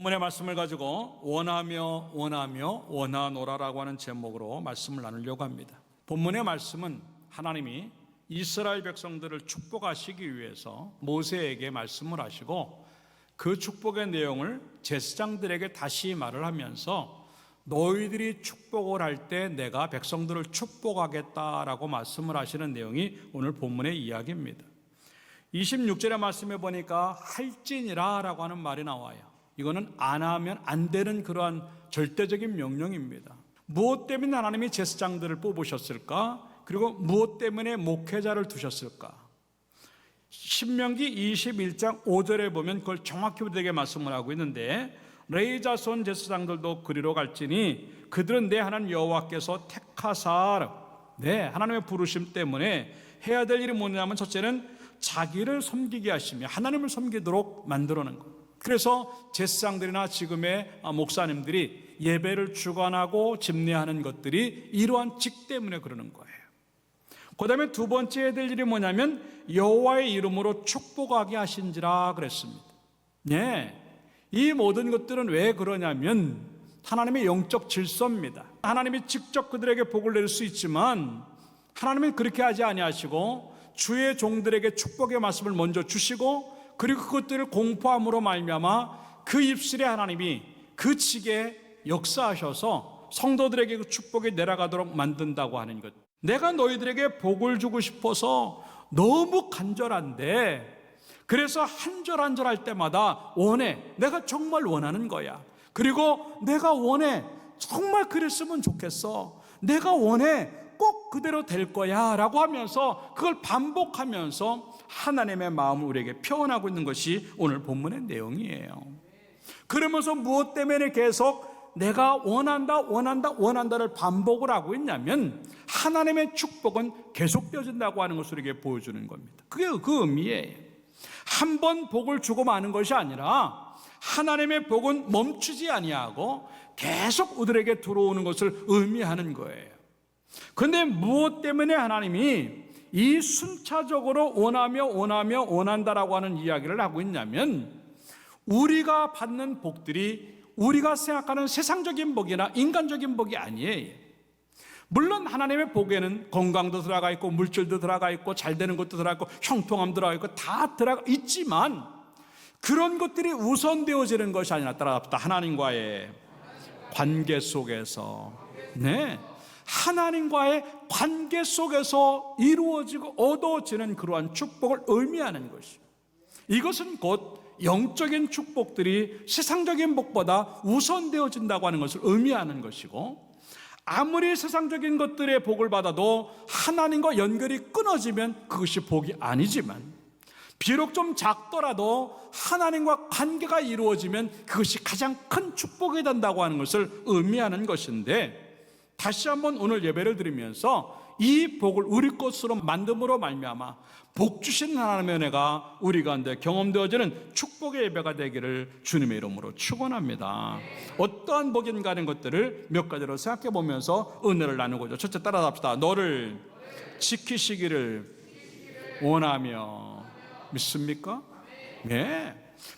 본문의 말씀을 가지고 원하노라라고 하는 제목으로 말씀을 나누려고 합니다. 본문의 말씀은 하나님이 이스라엘 백성들을 축복하시기 위해서 모세에게 말씀을 하시고 그 축복의 내용을 제사장들에게 다시 말을 하면서 너희들이 축복을 할 때 내가 백성들을 축복하겠다라고 말씀을 하시는 내용이 오늘 본문의 이야기입니다. 26절의 말씀에 보니까 할지니라 라고 하는 말이 나와요. 이거는 안 하면 안 되는 그러한 절대적인 명령입니다. 무엇 때문에 하나님이 제사장들을 뽑으셨을까? 그리고 무엇 때문에 목회자를 두셨을까? 신명기 21장 5절에 보면 그걸 정확히 우리에게 말씀을 하고 있는데, 레위 자손 제사장들도 그리로 갈지니 그들은 내 하나님 여호와께서 택하사, 하나님의 부르심 때문에 해야 될 일이 뭐냐면, 첫째는 자기를 섬기게 하시며 하나님을 섬기도록 만들어낸 것. 그래서 제사장들이나 지금의 목사님들이 예배를 주관하고 집례하는 것들이 이러한 직 때문에 그러는 거예요. 그 다음에 두 번째 해야 될 일이 뭐냐면 여호와의 이름으로 축복하게 하신지라 그랬습니다. 이 모든 것들은 왜 그러냐면 하나님의 영적 질서입니다. 하나님이 직접 그들에게 복을 내릴 수 있지만 하나님은 그렇게 하지 아니하시고 주의 종들에게 축복의 말씀을 먼저 주시고, 그리고 그것들을 공포함으로 말미암아 그 입술에 하나님이 그 직에 역사하셔서 성도들에게 그 축복이 내려가도록 만든다고 하는 것. 내가 너희들에게 복을 주고 싶어서 너무 간절한데, 그래서 한 절 한 절 할 때마다 원해. 내가 정말 원하는 거야. 그리고 내가 원해. 정말 그랬으면 좋겠어. 내가 원해. 꼭 그대로 될 거야 라고 하면서 그걸 반복하면서 하나님의 마음을 우리에게 표현하고 있는 것이 오늘 본문의 내용이에요. 그러면서 무엇 때문에 계속 내가 원한다를 반복을 하고 있냐면 하나님의 축복은 계속되어진다고 하는 것을 우리에게 보여주는 겁니다. 그게 그 의미예요. 한 번 복을 주고 마는 것이 아니라 하나님의 복은 멈추지 아니하고 계속 우리에게 들어오는 것을 의미하는 거예요. 그런데 무엇 때문에 하나님이 이 순차적으로 원한다라고 하는 이야기를 하고 있냐면, 우리가 받는 복들이 우리가 생각하는 세상적인 복이나 인간적인 복이 아니에요. 물론 하나님의 복에는 건강도 들어가 있고 물질도 들어가 있고 잘 되는 것도 들어가 있고 형통함 들어가 있고 다 들어가 있지만, 그런 것들이 우선되어지는 것이 아니라 따라잡다 하나님과의 관계 속에서, 하나님과의 관계 속에서 이루어지고 얻어지는 그러한 축복을 의미하는 것이죠. 이것은 곧 영적인 축복들이 세상적인 복보다 우선되어진다고 하는 것을 의미하는 것이고, 아무리 세상적인 것들의 복을 받아도 하나님과 연결이 끊어지면 그것이 복이 아니지만, 비록 좀 작더라도 하나님과 관계가 이루어지면 그것이 가장 큰 축복이 된다고 하는 것을 의미하는 것인데, 다시 한번 오늘 예배를 드리면서 이 복을 우리 것으로 만듦으로 말미암아 복 주신 하나님의 은혜가 우리 가운데 경험되어지는 축복의 예배가 되기를 주님의 이름으로 축원합니다. 어떠한 복인가 하는 것들을 몇 가지로 생각해 보면서 은혜를 나누고자. 첫째, 따라합시다. 너를 지키시기를 원하며 믿습니까?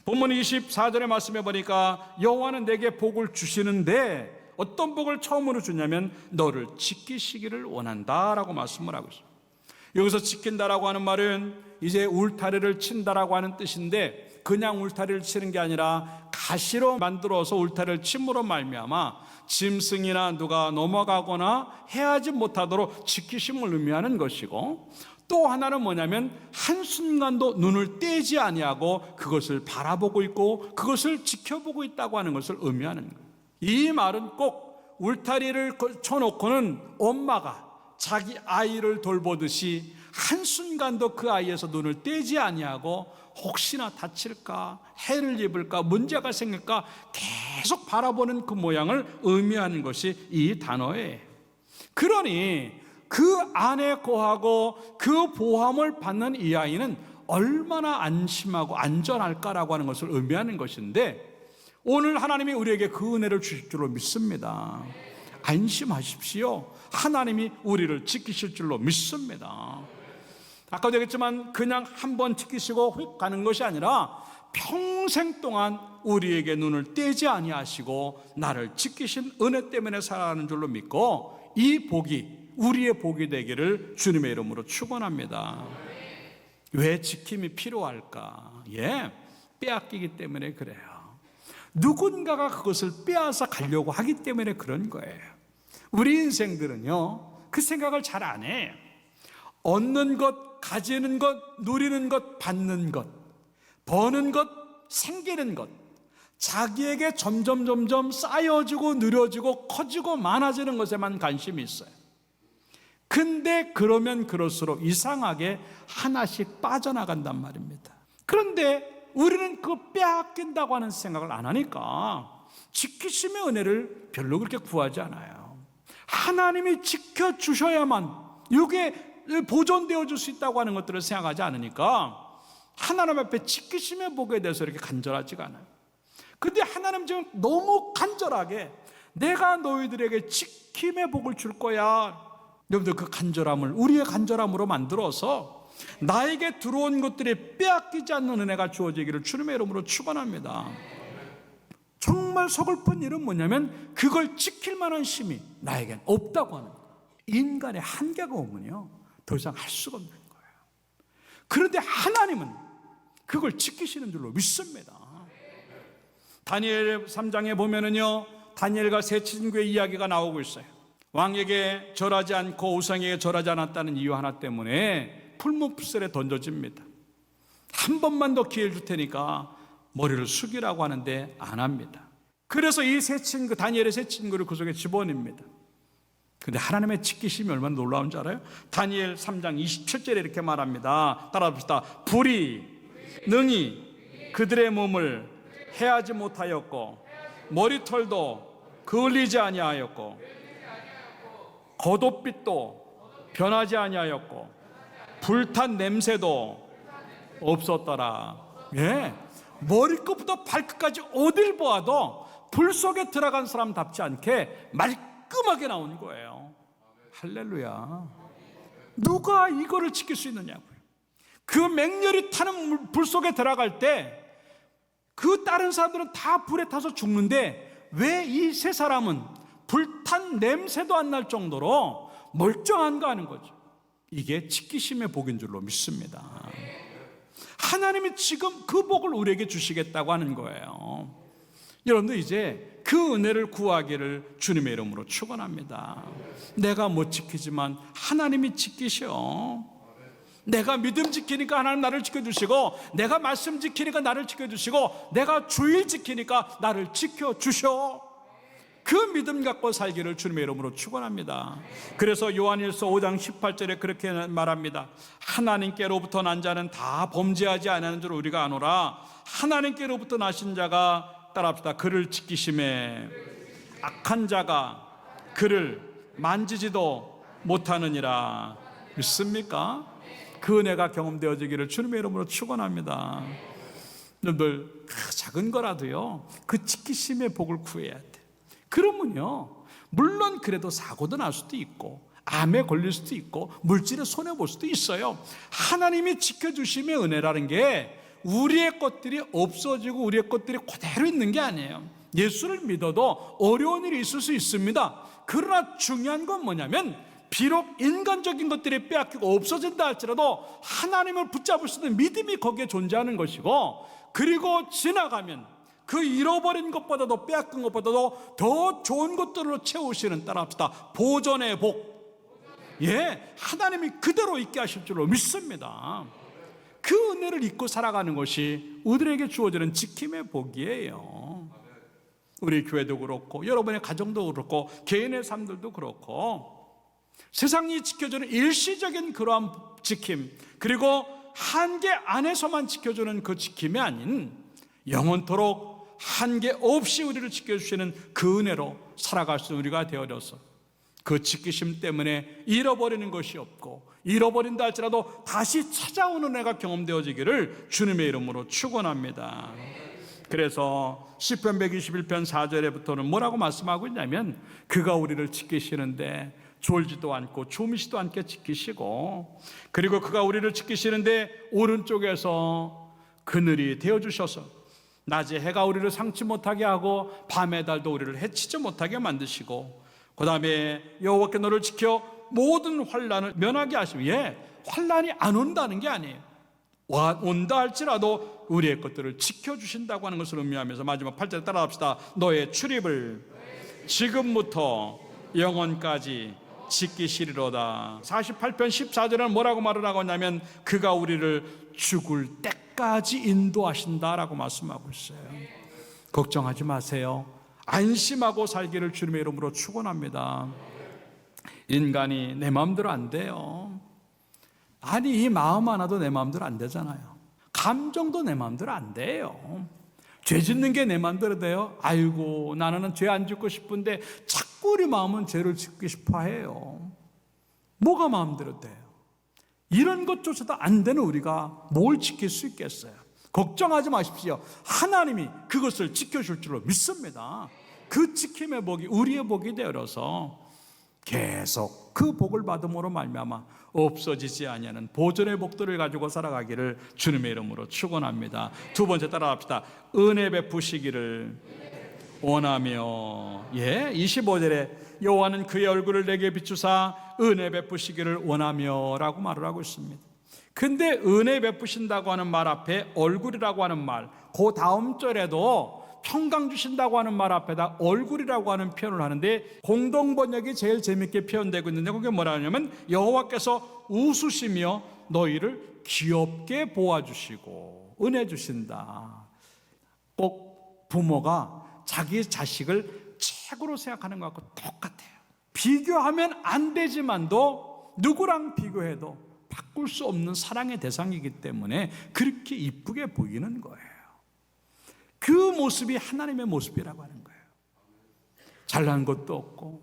본문 24절의 말씀해 보니까 여호와는 내게 복을 주시는데, 어떤 복을 처음으로 주냐면 너를 지키시기를 원한다라고 말씀을 하고 있습니다. 여기서 지킨다라고 하는 말은 이제 울타리를 친다라고 하는 뜻인데, 그냥 울타리를 치는 게 아니라 가시로 만들어서 울타리를 침으로 말미암아 짐승이나 누가 넘어가거나 해하지 못하도록 지키심을 의미하는 것이고, 또 하나는 뭐냐면 한순간도 눈을 떼지 아니하고 그것을 바라보고 있고 그것을 지켜보고 있다고 하는 것을 의미하는 거예요. 이 말은 꼭 울타리를 쳐놓고는 엄마가 자기 아이를 돌보듯이 한순간도 그 아이에서 눈을 떼지 아니하고 혹시나 다칠까, 해를 입을까, 문제가 생길까 계속 바라보는 그 모양을 의미하는 것이 이 단어예요. 그러니 그 안에 거하고 그 보호함을 받는 이 아이는 얼마나 안심하고 안전할까라고 하는 것을 의미하는 것인데, 오늘 하나님이 우리에게 그 은혜를 주실 줄로 믿습니다. 안심하십시오. 하나님이 우리를 지키실 줄로 믿습니다. 아까도 얘기했지만 그냥 한 번 지키시고 휙 가는 것이 아니라 평생 동안 우리에게 눈을 떼지 아니하시고 나를 지키신 은혜 때문에 살아가는 줄로 믿고 이 복이 우리의 복이 되기를 주님의 이름으로 축원합니다. 왜 지킴이 필요할까? 빼앗기기 때문에 그래요. 누군가가 그것을 빼앗아 가려고 하기 때문에 그런 거예요. 우리 인생들은요, 그 생각을 잘 안 해. 얻는 것, 가지는 것, 누리는 것, 받는 것, 버는 것, 생기는 것, 자기에게 점점 쌓여지고 느려지고 커지고 많아지는 것에만 관심이 있어요. 근데 그러면 그럴수록 이상하게 하나씩 빠져나간단 말입니다. 그런데 우리는 그 빼앗긴다고 하는 생각을 안 하니까 지키심의 은혜를 별로 그렇게 구하지 않아요. 하나님이 지켜주셔야만 이게 보존되어 줄 수 있다고 하는 것들을 생각하지 않으니까 하나님 앞에 지키심의 복에 대해서 이렇게 간절하지가 않아요. 근데 하나님 지금 너무 간절하게 내가 너희들에게 지킴의 복을 줄 거야. 여러분들 그 간절함을 우리의 간절함으로 만들어서 나에게 들어온 것들이 빼앗기지 않는 은혜가 주어지기를 주님의 이름으로 축원합니다. 정말 서글픈 일은 뭐냐면 그걸 지킬 만한 힘이 나에겐 없다고 하는 거예요. 인간의 한계가 오면요 더 이상 할 수가 없는 거예요. 그런데 하나님은 그걸 지키시는 줄로 믿습니다. 다니엘 3장에 보면은요 다니엘과 세 친구의 이야기가 나오고 있어요. 왕에게 절하지 않고 우상에게 절하지 않았다는 이유 하나 때문에 풀무불설에 던져집니다. 한 번만 더 기회를 줄 테니까 머리를 숙이라고 하는데 안 합니다. 그래서 이 세 친구, 다니엘의 세 친구를 그 속에 집어넣습니다. 근데 하나님의 지키심이 얼마나 놀라운 줄 알아요? 다니엘 3장 27절에 이렇게 말합니다. 따라합시다. 불이 능히 그들의 몸을 해하지 못하였고 머리털도 그을리지 아니하였고 겉옷빛도 변하지 아니하였고 불탄 냄새도 없었더라. 머리끝부터 발끝까지 어딜 보아도 불 속에 들어간 사람답지 않게 말끔하게 나오는 거예요. 할렐루야. 누가 이거를 지킬 수 있느냐고요. 그 맹렬히 타는 불 속에 들어갈 때 그 다른 사람들은 다 불에 타서 죽는데 왜 이 세 사람은 불탄 냄새도 안 날 정도로 멀쩡한가 하는 거죠. 이게 지키심의 복인 줄로 믿습니다. 하나님이 지금 그 복을 우리에게 주시겠다고 하는 거예요. 여러분들 이제 그 은혜를 구하기를 주님의 이름으로 축원합니다. 내가 못 지키지만 하나님이 지키셔. 내가 믿음 지키니까 하나님 나를 지켜주시고, 내가 말씀 지키니까 나를 지켜주시고, 내가 주일 지키니까 나를 지켜주셔. 그 믿음 갖고 살기를 주님의 이름으로 축원합니다. 그래서 요한일서 5장 18절에 그렇게 말합니다. 하나님께로부터 난 자는 다 범죄하지 않는 줄 우리가 아노라. 하나님께로부터 나신 자가 따라합시다. 그를 지키심에 악한 자가 그를 만지지도 못하느니라. 믿습니까? 그 은혜가 경험되어지기를 주님의 이름으로 축원합니다. 여러분들 그 작은 거라도요 그 지키심의 복을 구해야 돼. 그러면요 물론 그래도 사고도 날 수도 있고 암에 걸릴 수도 있고 물질에 손해볼 수도 있어요. 하나님이 지켜주심의 은혜라는 게 우리의 것들이 없어지고 우리의 것들이 그대로 있는 게 아니에요. 예수를 믿어도 어려운 일이 있을 수 있습니다. 그러나 중요한 건 뭐냐면 비록 인간적인 것들이 빼앗기고 없어진다 할지라도 하나님을 붙잡을 수 있는 믿음이 거기에 존재하는 것이고, 그리고 지나가면 그 잃어버린 것보다도 빼앗긴 것보다도 더 좋은 것들로 채우시는, 따라합시다, 보존의 복, 하나님이 그대로 있게 하실 줄로 믿습니다. 그 은혜를 잊고 살아가는 것이 우리에게 주어지는 지킴의 복이에요. 우리 교회도 그렇고 여러분의 가정도 그렇고 개인의 삶들도 그렇고 세상이 지켜주는 일시적인 그러한 지킴, 그리고 한계 안에서만 지켜주는 그 지킴이 아닌 영원토록 한계 없이 우리를 지켜주시는 그 은혜로 살아갈 수 있는 우리가 되어져서 그 지키심 때문에 잃어버리는 것이 없고, 잃어버린다 할지라도 다시 찾아오는 은혜가 경험되어지기를 주님의 이름으로 축원합니다. 그래서 시편 121편 4절에부터는 뭐라고 말씀하고 있냐면, 그가 우리를 지키시는데 졸지도 않고 주무시도 않게 지키시고, 그리고 그가 우리를 지키시는데 오른쪽에서 그늘이 되어주셔서 낮에 해가 우리를 상치 못하게 하고 밤의 달도 우리를 해치지 못하게 만드시고, 그 다음에 여호와께 너를 지켜 모든 환난을 면하게 하시면, 환난이 안 온다는 게 아니에요. 온다 할지라도 우리의 것들을 지켜주신다고 하는 것을 의미하면서 마지막 8절 따라합시다. 너의 출입을 지금부터 영원까지 지키시리로다. 48편 14절은 뭐라고 말을 하고 있냐면, 그가 우리를 죽을 때까지 인도하신다라고 말씀하고 있어요. 걱정하지 마세요. 안심하고 살기를 주님의 이름으로 축원합니다. 인간이 내 마음대로 안 돼요. 아니, 이 마음 하나도 내 마음대로 안 되잖아요. 감정도 내 마음대로 안 돼요. 죄 짓는 게 내 마음대로 돼요? 아이고, 나는 죄 안 짓고 싶은데 자꾸 우리 마음은 죄를 짓고 싶어 해요. 뭐가 마음대로 돼요? 이런 것조차도 안 되는 우리가 뭘 지킬 수 있겠어요? 걱정하지 마십시오. 하나님이 그것을 지켜줄 줄로 믿습니다. 그 지킴의 복이 우리의 복이 되어서 계속 그 복을 받음으로 말미암아 없어지지 아니하는 보존의 복들을 가지고 살아가기를 주님의 이름으로 축원합니다. 두 번째 따라합시다. 은혜 베푸시기를 원하며. 25절에 여호와는 그의 얼굴을 내게 비추사 은혜 베푸시기를 원하며 라고 말을 하고 있습니다. 근데 은혜 베푸신다고 하는 말 앞에 얼굴이라고 하는 말, 그 다음 절에도 평강 주신다고 하는 말 앞에다 얼굴이라고 하는 표현을 하는데, 공동번역이 제일 재밌게 표현되고 있는데 그게 뭐라 하냐면, 여호와께서 웃으시며 너희를 귀엽게 보아주시고 은혜 주신다. 꼭 부모가 자기 자식을 최고로 생각하는 것과 똑같아요. 비교하면 안 되지만도 누구랑 비교해도 바꿀 수 없는 사랑의 대상이기 때문에 그렇게 이쁘게 보이는 거예요. 그 모습이 하나님의 모습이라고 하는 거예요. 잘난 것도 없고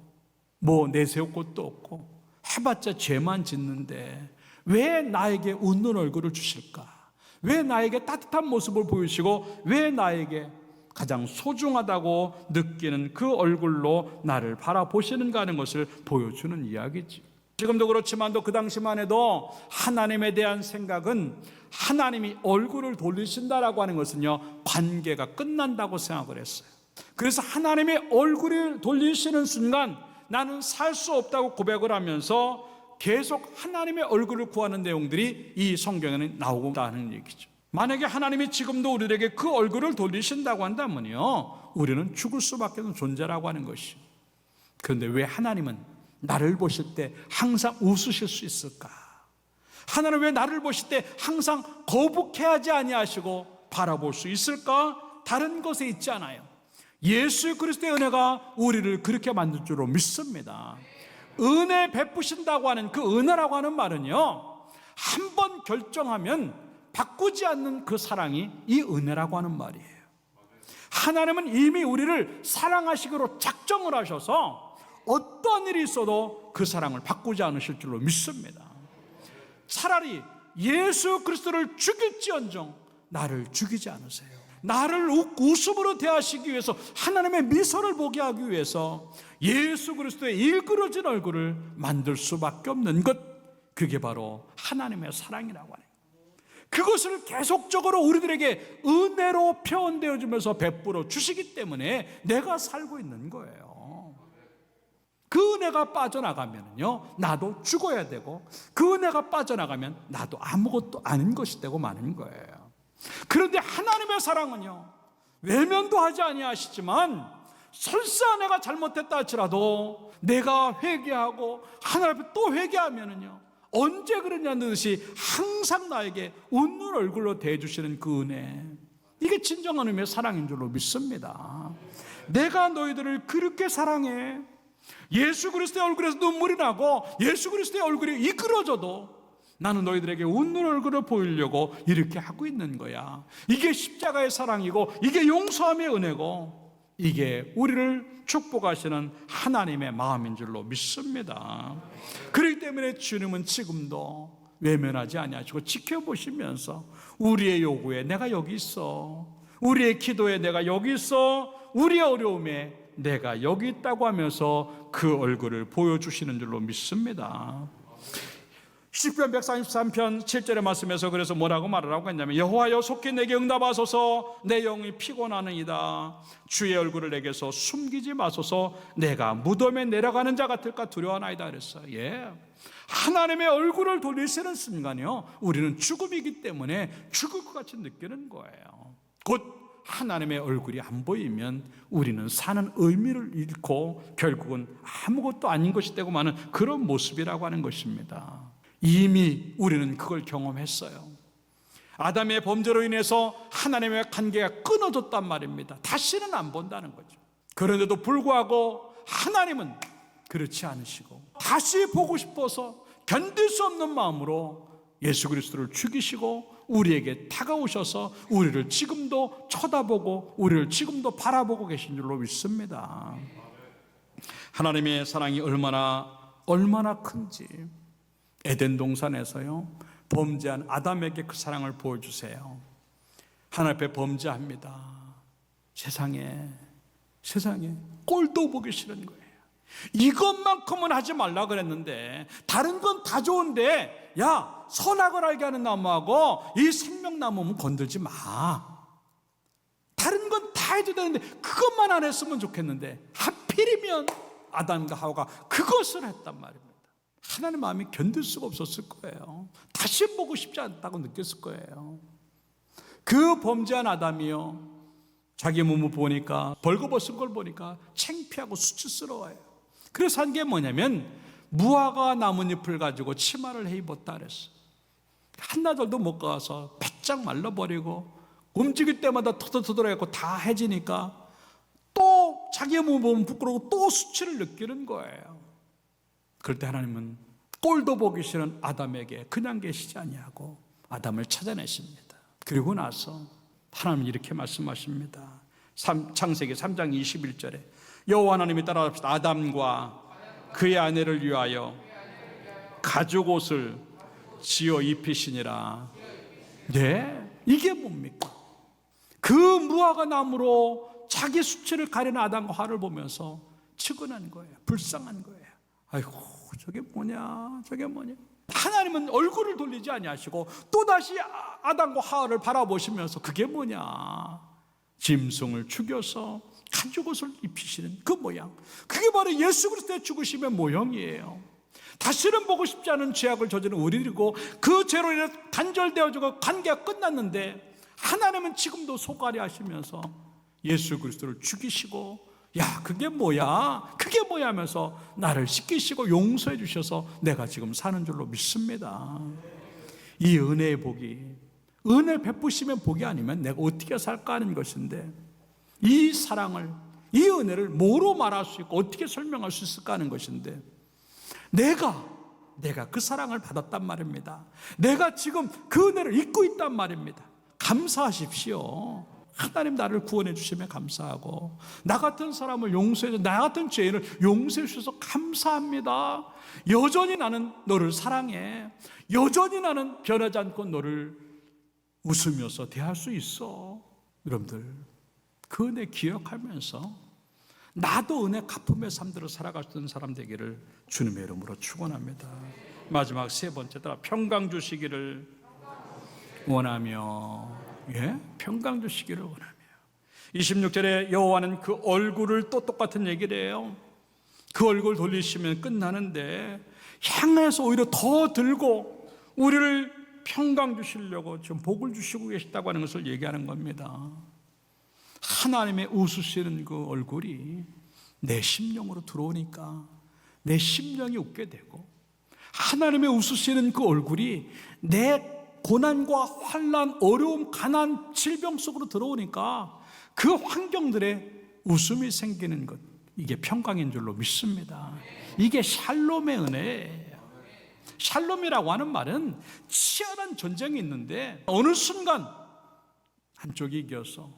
뭐 내세울 것도 없고 해봤자 죄만 짓는데 왜 나에게 웃는 얼굴을 주실까? 왜 나에게 따뜻한 모습을 보이시고 왜 나에게 가장 소중하다고 느끼는 그 얼굴로 나를 바라보시는가 하는 것을 보여주는 이야기지. 지금도 그렇지만도 그 당시만 해도 하나님에 대한 생각은 하나님이 얼굴을 돌리신다라고 하는 것은요, 관계가 끝난다고 생각을 했어요. 그래서 하나님의 얼굴을 돌리시는 순간 나는 살 수 없다고 고백을 하면서 계속 하나님의 얼굴을 구하는 내용들이 이 성경에는 나오고 있다는 얘기죠. 만약에 하나님이 지금도 우리에게 그 얼굴을 돌리신다고 한다면요, 우리는 죽을 수밖에 없는 존재라고 하는 것이죠. 그런데 왜 하나님은 나를 보실 때 항상 웃으실 수 있을까? 하나님 왜 나를 보실 때 항상 거북해하지 아니하시고 바라볼 수 있을까? 다른 것에 있지 않아요. 예수 그리스도의 은혜가 우리를 그렇게 만들 줄로 믿습니다. 은혜 베푸신다고 하는 그 은혜라고 하는 말은요, 한 번 결정하면 바꾸지 않는 그 사랑이 이 은혜라고 하는 말이에요. 하나님은 이미 우리를 사랑하시기로 작정을 하셔서 어떠한 일이 있어도 그 사랑을 바꾸지 않으실 줄로 믿습니다. 차라리 예수 그리스도를 죽일지언정 나를 죽이지 않으세요. 나를 웃음으로 대하시기 위해서, 하나님의 미소를 보게 하기 위해서 예수 그리스도의 일그러진 얼굴을 만들 수밖에 없는 것, 그게 바로 하나님의 사랑이라고 하는, 그것을 계속적으로 우리들에게 은혜로 표현되어 주면서 베풀어 주시기 때문에 내가 살고 있는 거예요. 그 은혜가 빠져나가면요, 나도 죽어야 되고, 그 은혜가 빠져나가면 나도 아무것도 아닌 것이 되고 마는 거예요. 그런데 하나님의 사랑은요, 외면도 하지 아니하시지만 설사 내가 잘못했다 할지라도 내가 회개하고 하나님 앞에 또 회개하면은요, 언제 그러냐는 듯이 항상 나에게 웃는 얼굴로 대해주시는 그 은혜, 이게 진정한 의미의 사랑인 줄로 믿습니다. 내가 너희들을 그렇게 사랑해. 예수 그리스도의 얼굴에서 눈물이 나고 예수 그리스도의 얼굴이 이끌어져도 나는 너희들에게 웃는 얼굴을 보이려고 이렇게 하고 있는 거야. 이게 십자가의 사랑이고, 이게 용서함의 은혜고, 이게 우리를 축복하시는 하나님의 마음인 줄로 믿습니다. 그렇기 때문에 주님은 지금도 외면하지 아니하시고 지켜보시면서 우리의 요구에 내가 여기 있어, 우리의 기도에 내가 여기 있어, 우리의 어려움에 내가 여기 있다고 하면서 그 얼굴을 보여주시는 줄로 믿습니다. 시편 133편 7절의 말씀에서 그래서 뭐라고 말하라고 했냐면 여호와여 속히 내게 응답하소서 내 영이 피곤하느이다. 주의 얼굴을 내게서 숨기지 마소서 내가 무덤에 내려가는 자 같을까 두려워하나이다 그랬어요. 예. 하나님의 얼굴을 돌리시는 순간이요 우리는 죽음이기 때문에 죽을 것 같이 느끼는 거예요. 곧 하나님의 얼굴이 안 보이면 우리는 사는 의미를 잃고 결국은 아무것도 아닌 것이 되고 마는 그런 모습이라고 하는 것입니다. 이미 우리는 그걸 경험했어요. 아담의 범죄로 인해서 하나님의 관계가 끊어졌단 말입니다. 다시는 안 본다는 거죠. 그런데도 불구하고 하나님은 그렇지 않으시고 다시 보고 싶어서 견딜 수 없는 마음으로 예수 그리스도를 죽이시고 우리에게 다가오셔서 우리를 지금도 쳐다보고 우리를 지금도 바라보고 계신 줄로 믿습니다. 하나님의 사랑이 얼마나 큰지 에덴 동산에서요 범죄한 아담에게 그 사랑을 보여주세요. 하나님 앞에 범죄합니다. 세상에 꼴도 보기 싫은 거예요. 이것만큼은 하지 말라 그랬는데 다른 건 다 좋은데 야 선악을 알게 하는 나무하고 이 생명나무는 건들지 마. 다른 건 다 해도 되는데 그것만 안 했으면 좋겠는데 하필이면 아담과 하와가 그것을 했단 말입니다. 하나님 마음이 견딜 수가 없었을 거예요. 다시 보고 싶지 않다고 느꼈을 거예요. 그 범죄한 아담이요 자기 몸을 보니까 벌거벗은 걸 보니까 창피하고 수치스러워요. 그래서 한 게 뭐냐면 무화과 나뭇잎을 가지고 치마를 해 입었다 그랬어요. 한나절도 못 가서 바짝 말라버리고 움직일 때마다 터덜터덜해갖고 다 해지니까 또 자기의 몸을 보면 부끄러워 또 수치를 느끼는 거예요. 그럴 때 하나님은 꼴도 보기 싫은 아담에게 그냥 계시지 아니하고 아담을 찾아내십니다. 그리고 나서 하나님은 이렇게 말씀하십니다. 창세기 3장 21절에 여호와 하나님이 따라합시다. 아담과 그의 아내를 위하여 가죽옷을 지어 입히시니라. 네, 이게 뭡니까? 그 무화과 나무로 자기 수치를 가리는 아담과 하와를 보면서 측은한 거예요. 불쌍한 거예요. 아이고 저게 뭐냐. 하나님은 얼굴을 돌리지 아니하시고 또다시 아담과 하와를 바라보시면서 그게 뭐냐. 짐승을 죽여서 가죽옷을 입히시는 그 모양, 그게 바로 예수 그리스도의 죽으심의 모형이에요. 다시는 보고 싶지 않은 죄악을 저지른 우리들이고 그 죄로 인해 단절되어지고 관계가 끝났는데 하나님은 지금도 속앓이 하시면서 예수 그리스도를 죽이시고 야 그게 뭐야 하면서 나를 씻기시고 용서해 주셔서 내가 지금 사는 줄로 믿습니다. 이 은혜의 복이, 은혜 베푸시면 복이 아니면 내가 어떻게 살까 하는 것인데 이 사랑을, 이 은혜를 뭐로 말할 수 있고 어떻게 설명할 수 있을까 하는 것인데 내가 그 사랑을 받았단 말입니다. 내가 지금 그 은혜를 잊고 있단 말입니다. 감사하십시오. 하나님 나를 구원해 주시면 감사하고 나 같은 사람을 용서해 주셔서 나 같은 죄인을 용서해 주셔서 감사합니다. 여전히 나는 너를 사랑해. 여전히 나는 변하지 않고 너를 웃으면서 대할 수 있어. 여러분들 그 은혜 기억하면서 나도 은혜 갚음의 삶대로 살아갈 수 있는 사람 되기를 주님의 이름으로 축원합니다. 마지막 세 번째 따라 평강 주시기를 원하며, 평강 주시기를 원하며. 26절에 여호와는 그 얼굴을 또 똑같은 얘기를 해요. 그 얼굴 돌리시면 끝나는데 향해서 오히려 더 들고 우리를 평강 주시려고 지금 복을 주시고 계시다고 하는 것을 얘기하는 겁니다. 하나님의 웃으시는 그 얼굴이 내 심령으로 들어오니까 내 심령이 웃게 되고 하나님의 웃으시는 그 얼굴이 내 고난과 환난, 어려움, 가난, 질병 속으로 들어오니까 그 환경들에 웃음이 생기는 것, 이게 평강인 줄로 믿습니다. 이게 샬롬의 은혜예요. 샬롬이라고 하는 말은 치열한 전쟁이 있는데 어느 순간 한쪽이 이겨서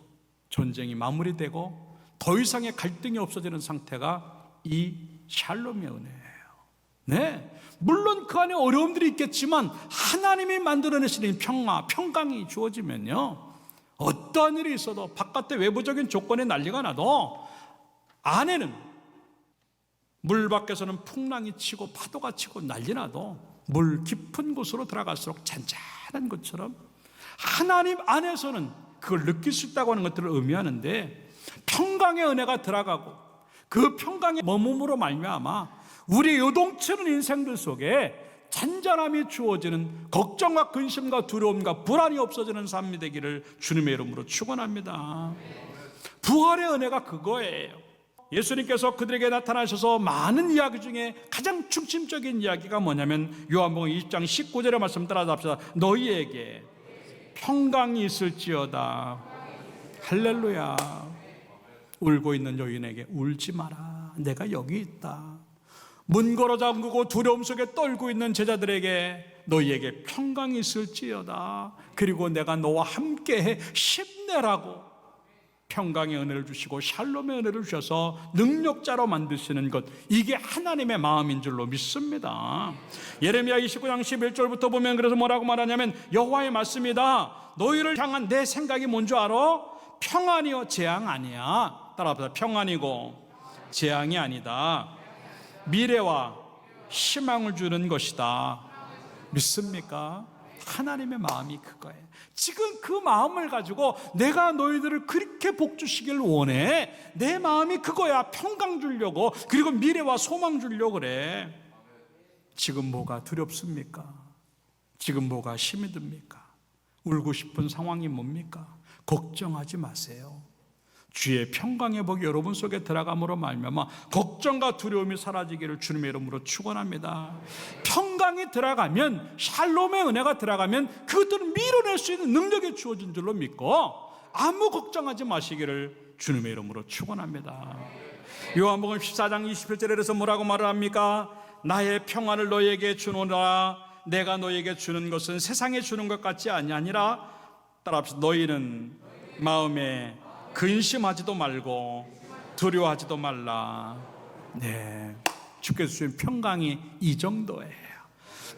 전쟁이 마무리되고 더 이상의 갈등이 없어지는 상태가 이 샬롬의 은혜예요. 네, 물론 그 안에 어려움들이 있겠지만 하나님이 만들어내시는 평강이 주어지면요, 어떠한 일이 있어도 바깥의 외부적인 조건에 난리가 나도 안에는 물 밖에서는 풍랑이 치고 파도가 치고 난리 나도 물 깊은 곳으로 들어갈수록 잔잔한 것처럼 하나님 안에서는 그걸 느낄 수 있다고 하는 것들을 의미하는데, 평강의 은혜가 들어가고 그 평강의 머금으로 말미암아 우리 요동치는 인생들 속에 잔잔함이 주어지는, 걱정과 근심과 두려움과 불안이 없어지는 삶이 되기를 주님의 이름으로 축원합니다. 부활의 은혜가 그거예요. 예수님께서 그들에게 나타나셔서 많은 이야기 중에 가장 중심적인 이야기가 뭐냐면 요한복음 20장 19절의 말씀 따라잡시다. 너희에게 평강이 있을지어다. 할렐루야. 울고 있는 여인에게 울지 마라, 내가 여기 있다. 문 걸어 잠그고 두려움 속에 떨고 있는 제자들에게 너희에게 평강이 있을지어다. 그리고 내가 너와 함께해 힘내라고 평강의 은혜를 주시고 샬롬의 은혜를 주셔서 능력자로 만드시는 것, 이게 하나님의 마음인 줄로 믿습니다. 예레미야 29장 11절부터 보면 그래서 뭐라고 말하냐면 여호와의 말씀이다. 너희를 향한 내 생각이 뭔지 알아? 평안이요 재앙 아니야. 따라합시다. 평안이고 재앙이 아니다. 미래와 희망을 주는 것이다. 믿습니까? 하나님의 마음이 그거예요. 지금 그 마음을 가지고 내가 너희들을 그렇게 복 주시길 원해. 내 마음이 그거야. 평강 주려고, 그리고 미래와 소망 주려고 그래. 지금 뭐가 두렵습니까? 지금 뭐가 힘이 듭니까? 울고 싶은 상황이 뭡니까? 걱정하지 마세요. 주의 평강의 복이 여러분 속에 들어감으로 말미암아 걱정과 두려움이 사라지기를 주님의 이름으로 축원합니다. 평강이 들어가면, 샬롬의 은혜가 들어가면 그것들을 밀어낼 수 있는 능력이 주어진 줄로 믿고 아무 걱정하지 마시기를 주님의 이름으로 축원합니다. 요한복음 14장 27절에 그래서 뭐라고 말을 합니까? 나의 평안을 너희에게 주노라. 내가 너희에게 주는 것은 세상에 주는 것 같지 아니하니라. 따라합시다. 너희는 마음에 근심하지도 말고 두려워하지도 말라. 네, 주께서 주신 평강이 이 정도예요.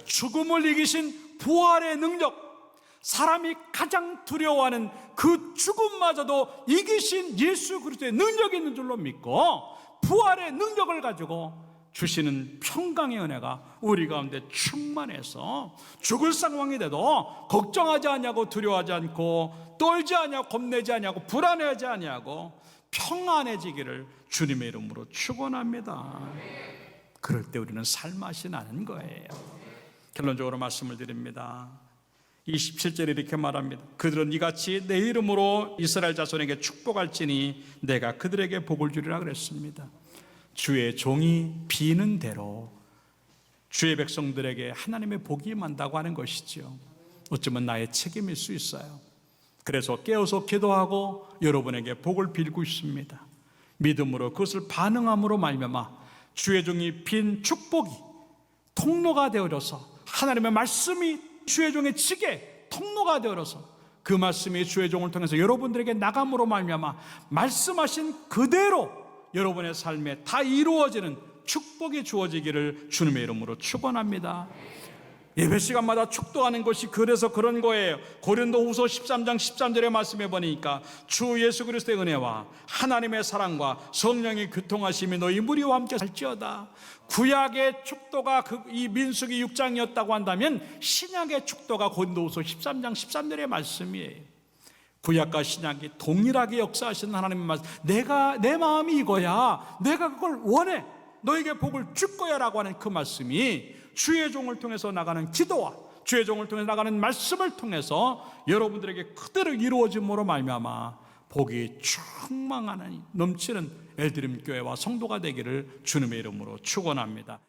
죽음을 이기신 부활의 능력, 사람이 가장 두려워하는 그 죽음마저도 이기신 예수 그리스도의 능력이 있는 줄로 믿고 부활의 능력을 가지고 주시는 평강의 은혜가 우리 가운데 충만해서 죽을 상황이 돼도 걱정하지 않냐고, 두려워하지 않고, 떨지 않냐고, 겁내지 않냐고, 불안해하지 않냐고 평안해지기를 주님의 이름으로 축원합니다. 그럴 때 우리는 살맛이 나는 거예요. 결론적으로 말씀을 드립니다. 27절에 이렇게 말합니다. 그들은 이같이 내 이름으로 이스라엘 자손에게 축복할지니 내가 그들에게 복을 주리라 그랬습니다. 주의 종이 비는 대로 주의 백성들에게 하나님의 복이 임한다고 하는 것이지요. 어쩌면 나의 책임일 수 있어요. 그래서 깨어서 기도하고 여러분에게 복을 빌고 있습니다. 믿음으로 그것을 반응함으로 말미암아 주의 종이 빈 축복이 통로가 되어져서 하나님의 말씀이 주의 종의 지게 통로가 되어져서 그 말씀이 주의 종을 통해서 여러분들에게 나감으로 말미암아 말씀하신 그대로 여러분의 삶에 다 이루어지는 축복이 주어지기를 주님의 이름으로 축원합니다. 예배 시간마다 축도하는 것이 그래서 그런 거예요. 고린도후서 13장 13절의 말씀에 보니까 주 예수 그리스도의 은혜와 하나님의 사랑과 성령의 교통하심이 너희 무리와 함께 살지어다. 구약의 축도가 이 민수기 6장이었다고 한다면 신약의 축도가 고린도후서 13장 13절의 말씀이에요. 구약과 신약이 동일하게 역사하시는 하나님의 말씀, 내 마음이 이거야, 내가 그걸 원해, 너에게 복을 줄 거야 라고 하는 그 말씀이 주의 종을 통해서 나가는 기도와 주의 종을 통해서 나가는 말씀을 통해서 여러분들에게 그대로 이루어짐으로 말미암아 복이 충만하니 넘치는 엘드림 교회와 성도가 되기를 주님의 이름으로 축원합니다.